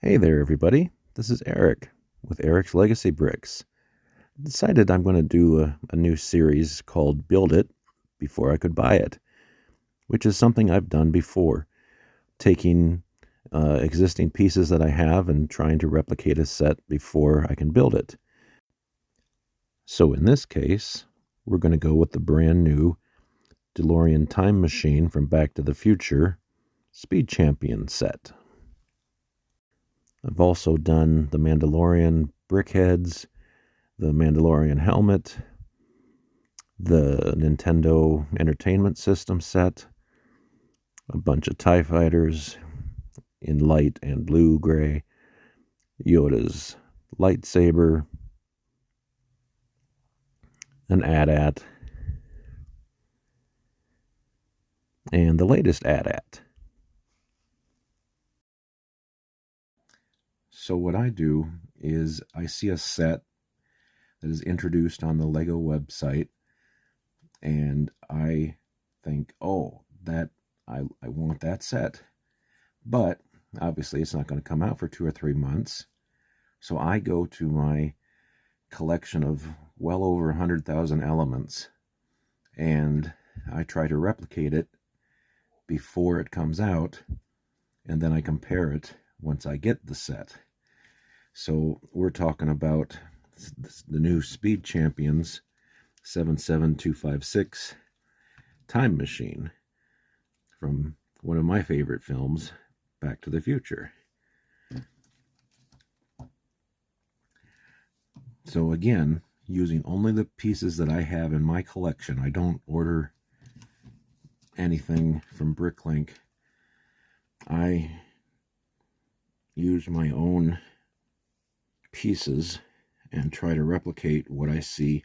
Hey there, everybody. This is Eric with Eric's Legacy Bricks. I decided I'm going to do a new series called Build It Before I Could Buy It, which is something I've done before, taking existing pieces that I have and trying to replicate a set before I can build it. So in this case, we're going to go with the brand new DeLorean Time Machine from Back to the Future Speed Champion set. I've also done the Mandalorian brickheads, the Mandalorian helmet, the Nintendo Entertainment System set, a bunch of TIE fighters in light and blue-gray, Yoda's lightsaber, an AT-AT, and the latest AT-AT. So what I do is I see a set that is introduced on the Lego website, and I think, oh, that I want that set. But obviously it's not going to come out for 2 or 3 months. So I go to my collection of well over 100,000 elements, and I try to replicate it before it comes out, and then I compare it once I get the set. So we're talking about the new Speed Champions 77256 Time Machine from one of my favorite films, Back to the Future. So again, using only the pieces that I have in my collection. I don't order anything from Bricklink. I use my own pieces and try to replicate what I see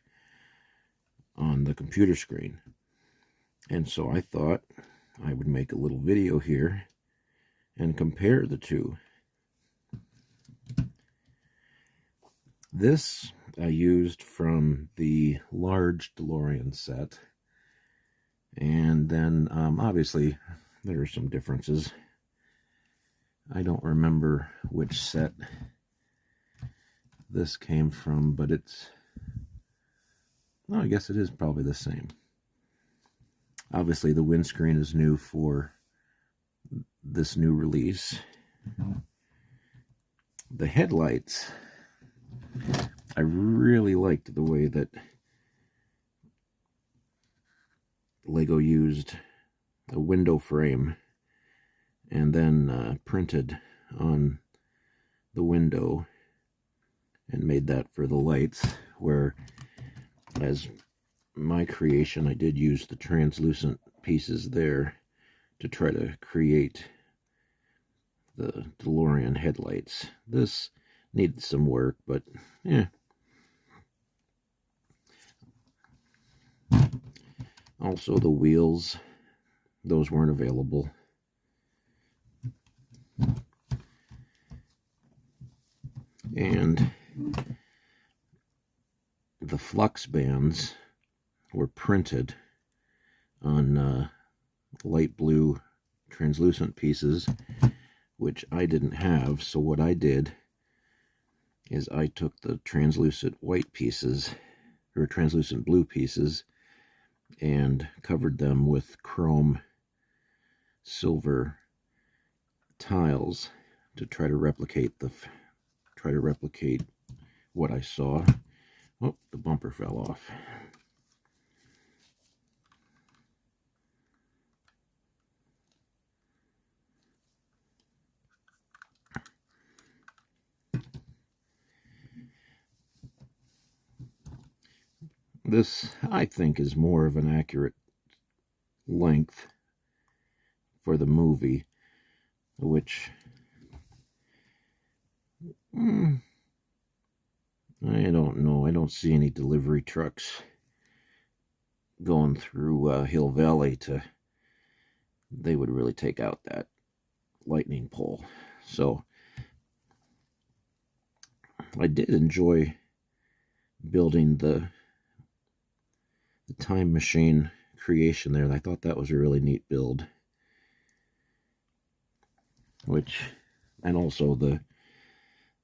on the computer screen. And so I thought I would make a little video here and compare the two. This I used from the large DeLorean set, and then obviously there are some differences. I don't remember which set this came from, but I guess it is probably the same. Obviously the windscreen is new for this new release. The headlights, I really liked the way that Lego used a window frame and then printed on the window and made that for the lights, where as my creation I did use the translucent pieces there to try to create the DeLorean headlights. This needed some work, but yeah. Also the wheels, those weren't available. And the flux bands were printed on light blue translucent pieces, which I didn't have. So what I did is I took the translucent white pieces, or translucent blue pieces, and covered them with chrome silver tiles to try to replicate what I saw. Oh, the bumper fell off. This, I think, is more of an accurate length for the movie, which I don't know. I don't see any delivery trucks going through Hill Valley they would really take out that lightning pole. So I did enjoy building the time machine creation there. I thought that was a really neat build. And also the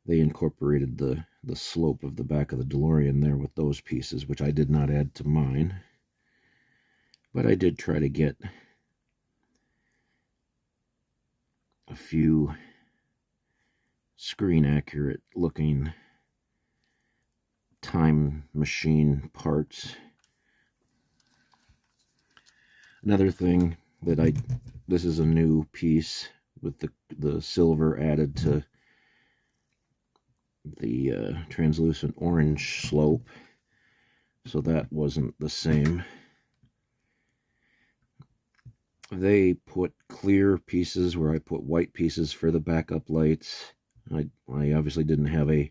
they incorporated the slope of the back of the DeLorean there with those pieces, which I did not add to mine. But I did try to get a few screen accurate looking time machine parts. Another thing that this is a new piece with the silver added to the translucent orange slope, so that wasn't the same. They put clear pieces where I put white pieces for the backup lights. I obviously didn't have a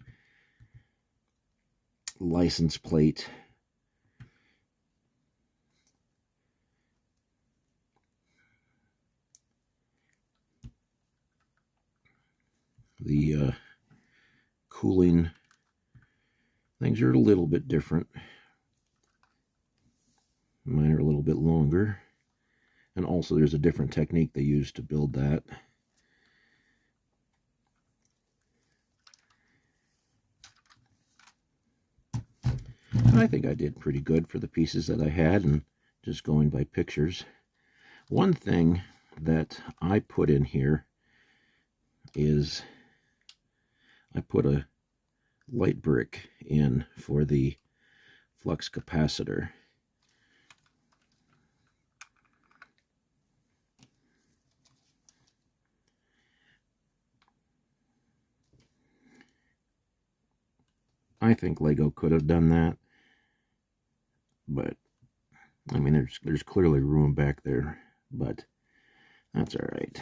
license plate. The cooling things are a little bit different. Mine are a little bit longer. And also there's a different technique they use to build that. I think I did pretty good for the pieces that I had, and just going by pictures. One thing that I put in here is I put a light brick in for the flux capacitor. I think Lego could have done that, but I mean, there's clearly room back there, but that's all right.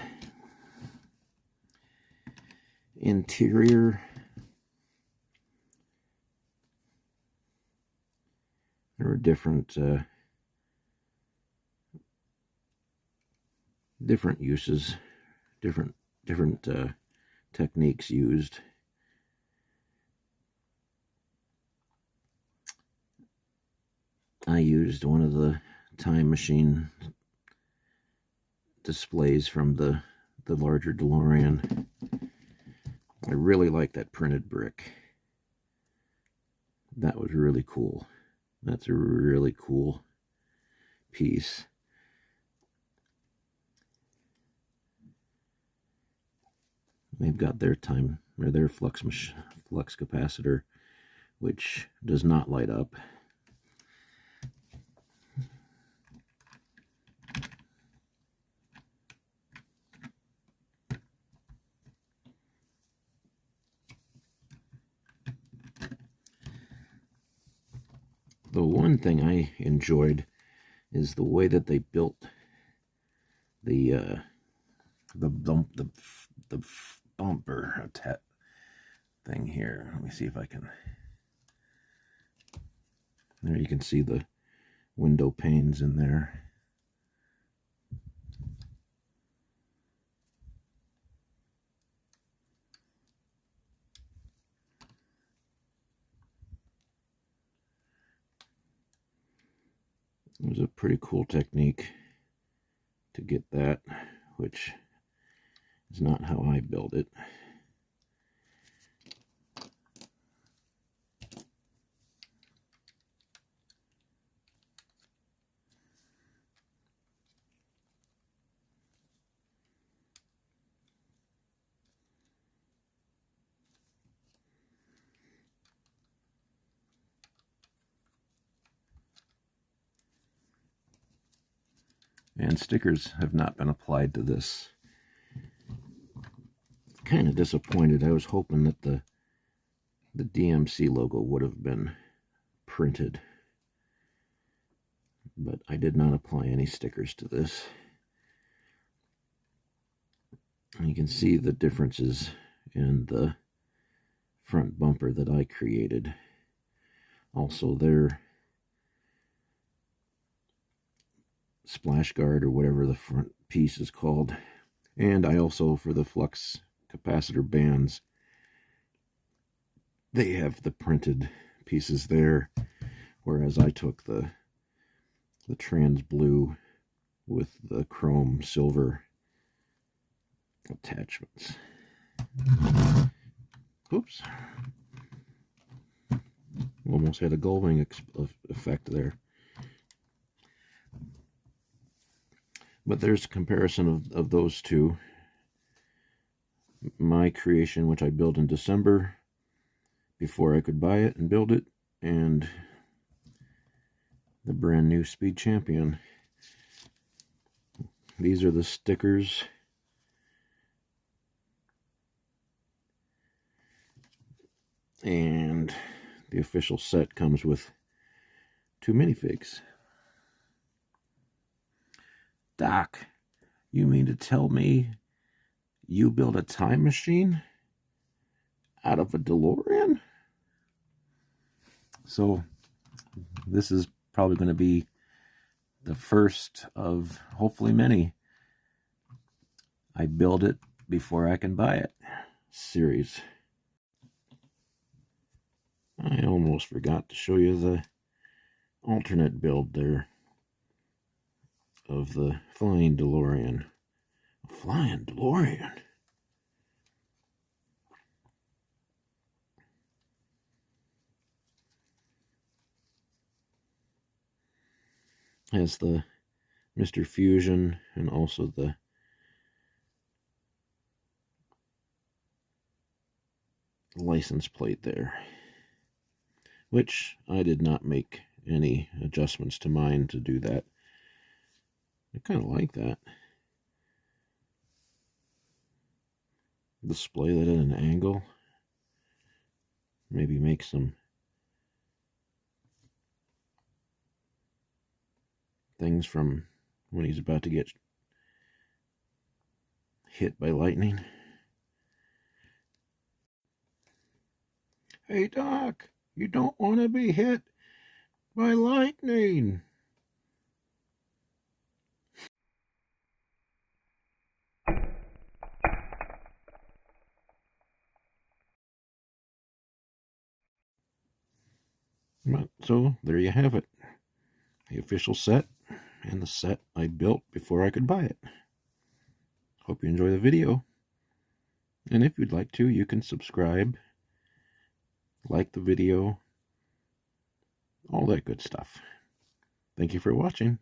Interior, there are different uses, different techniques used. I used one of the time machine displays from the larger DeLorean. I really like that printed brick. That was really cool. That's a really cool piece. They've got their flux capacitor, which does not light up. The one thing I enjoyed is the way that they built the bumper thing here. Let me see if I can. There you can see the window panes in there. It was a pretty cool technique to get that, which is not how I build it. And stickers have not been applied to this. Kind of disappointed. I was hoping that the DMC logo would have been printed, but I did not apply any stickers to this. And you can see the differences in the front bumper that I created. Also, their splash guard, or whatever the front piece is called. And I also, for the flux capacitor bands, they have the printed pieces there, whereas I took the trans blue with the chrome silver attachments. Oops. Almost had a Gullwing effect there. But there's a comparison of those two. My creation, which I built in December before I could buy it and build it, and the brand new Speed Champion. These are the stickers. And the official set comes with 2 minifigs. Doc, you mean to tell me you built a time machine out of a DeLorean? So this is probably going to be the first of hopefully many I build it before I can buy it series. I almost forgot to show you the alternate build there of the flying DeLorean. A flying DeLorean. Has the Mr. Fusion and also the license plate there, which I did not make any adjustments to mine to do that. I kind of like that. Display that at an angle. Maybe make some things from when he's about to get hit by lightning. Hey Doc, you don't want to be hit by lightning. So there you have it. The official set and the set I built before I could buy it. Hope you enjoy the video. And if you'd like to, you can subscribe, like the video, all that good stuff. Thank you for watching.